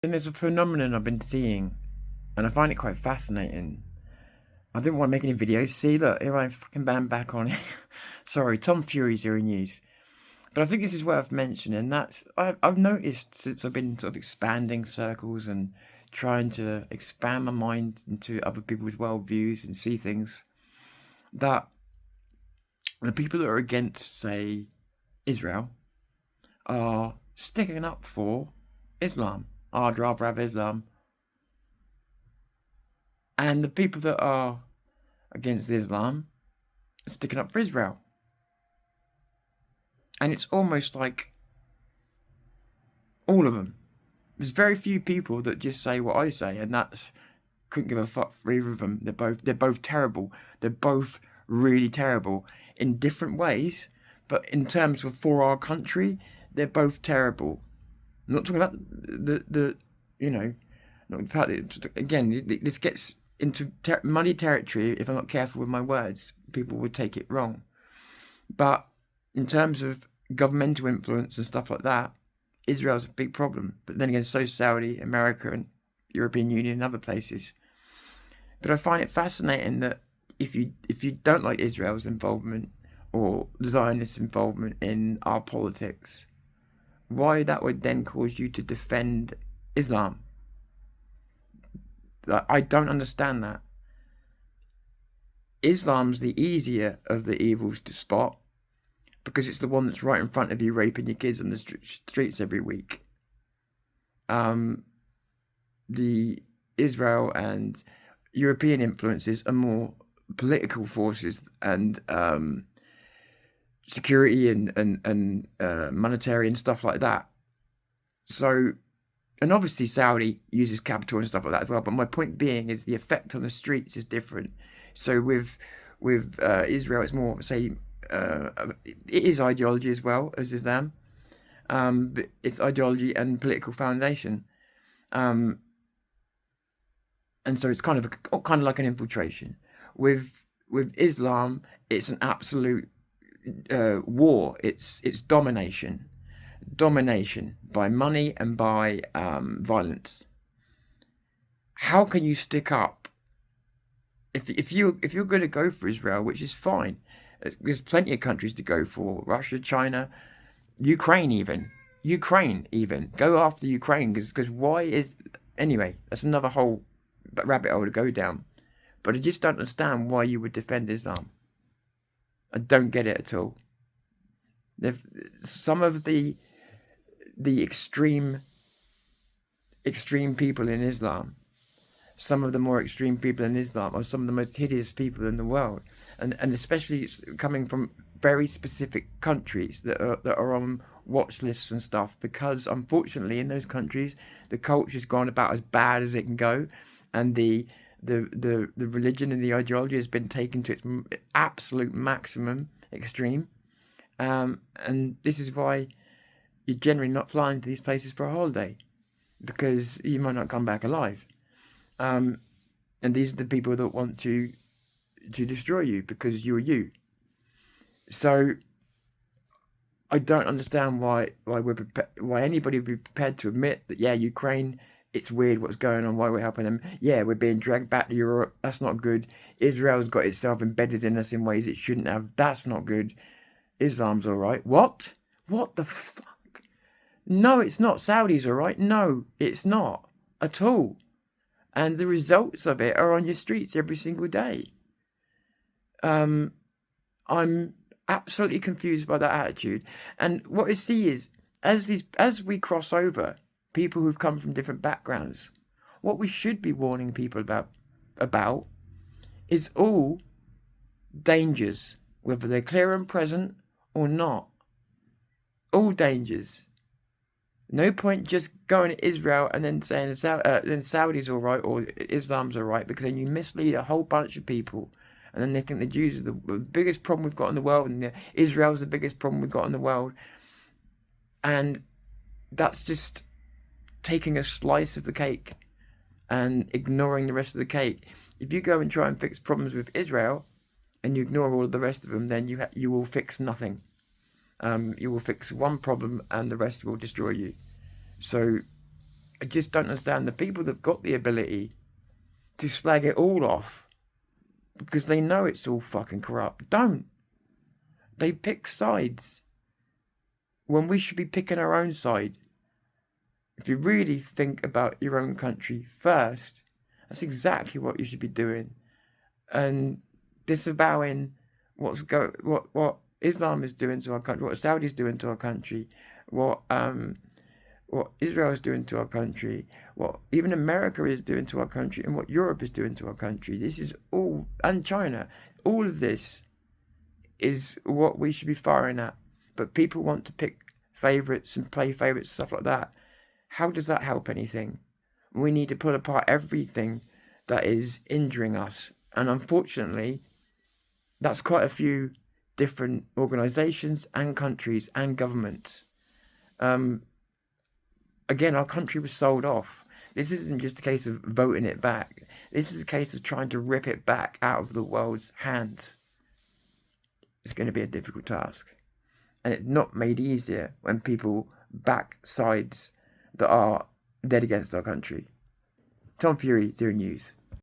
And there's a phenomenon I've been seeing, and I find it quite fascinating. I didn't want to make any videos. See, look, here I fucking bam back on it. Sorry, Tom Fury's Zero News. But I think this is worth mentioning. That's I've noticed since I've been sort of expanding circles and trying to expand my mind into other people's worldviews and see things, that the people that are against, say, Israel, are sticking up for Islam. I'd rather have Islam. And the people that are against Islam are sticking up for Israel. And it's almost like all of them. There's very few people that just say what I say, and that's couldn't give a fuck for either of them. They're both terrible. They're both really terrible in different ways, but in terms of for our country, they're both terrible. I'm not talking about the you know, not about it. Again, this gets into muddy territory if I'm not careful with my words. People would take it wrong. But in terms of governmental influence and stuff like that, Israel's a big problem. But then again, so is Saudi, America, and European Union and other places. But I find it fascinating that if you don't like Israel's involvement or Zionist involvement in our politics, why that would then cause you to defend Islam? I don't understand that. Islam's the easier of the evils to spot because it's the one that's right in front of you raping your kids on the streets every week. The Israel and European influences are more political forces and security and monetary and stuff like that. So, and obviously Saudi uses capital and stuff like that as well. But my point being is the effect on the streets is different. So with Israel, it's more, say, it is ideology as well as Islam. But it's ideology and political foundation. And so it's kind of like an infiltration. With Islam, it's an absolute war. It's domination by money and by violence. How can you stick up if you're going to go for Israel, which is fine? There's plenty of countries to go for: Russia, China, Ukraine, even go after Ukraine because why is anyway? That's another whole rabbit hole to go down. But I just don't understand why you would defend Islam. I don't get it at all. Some of the extreme people in Islam, some of the more extreme people in Islam are some of the most hideous people in the world, and especially coming from very specific countries that are on watch lists and stuff, because unfortunately in those countries the culture's gone about as bad as it can go, and the religion and the ideology has been taken to its absolute maximum extreme, and this is why you're generally not flying to these places for a holiday, because you might not come back alive. And these are the people that want to destroy you because you're you. So I don't understand why anybody would be prepared to admit that, yeah, Ukraine, it's weird what's going on, why we're helping them. Yeah, we're being dragged back to Europe. That's not good. Israel's got itself embedded in us in ways it shouldn't have. That's not good. Islam's all right. What? What the fuck? No, it's not. Saudi's all right. No, it's not at all. And the results of it are on your streets every single day. I'm absolutely confused by that attitude. And what I see is, as we cross over, people who've come from different backgrounds, what we should be warning people about is all dangers, whether they're clear and present or not. All dangers. No point just going to Israel and then saying then Saudi's all right or Islam's all right, because then you mislead a whole bunch of people, and then they think the Jews are the biggest problem we've got in the world, and Israel's the biggest problem we've got in the world, and that's just taking a slice of the cake and ignoring the rest of the cake. If you go and try and fix problems with Israel and you ignore all of the rest of them, then you will fix nothing. You will fix one problem and the rest will destroy you. So I just don't understand the people that've got the ability to slag it all off because they know it's all fucking corrupt. Don't. They pick sides when we should be picking our own side. If you really think about your own country first, that's exactly what you should be doing. And disavowing what Islam is doing to our country, what Saudi's doing to our country, what Israel is doing to our country, what even America is doing to our country, and what Europe is doing to our country. This is all, and China, all of this is what we should be firing at. But people want to pick favourites and play favourites, stuff like that. How does that help anything? We need to pull apart everything that is injuring us. And unfortunately, that's quite a few different organisations and countries and governments. Again, our country was sold off. This isn't just a case of voting it back. This is a case of trying to rip it back out of the world's hands. It's going to be a difficult task. And it's not made easier when people back sides that are dead against our country. Tom Fury, Zero News.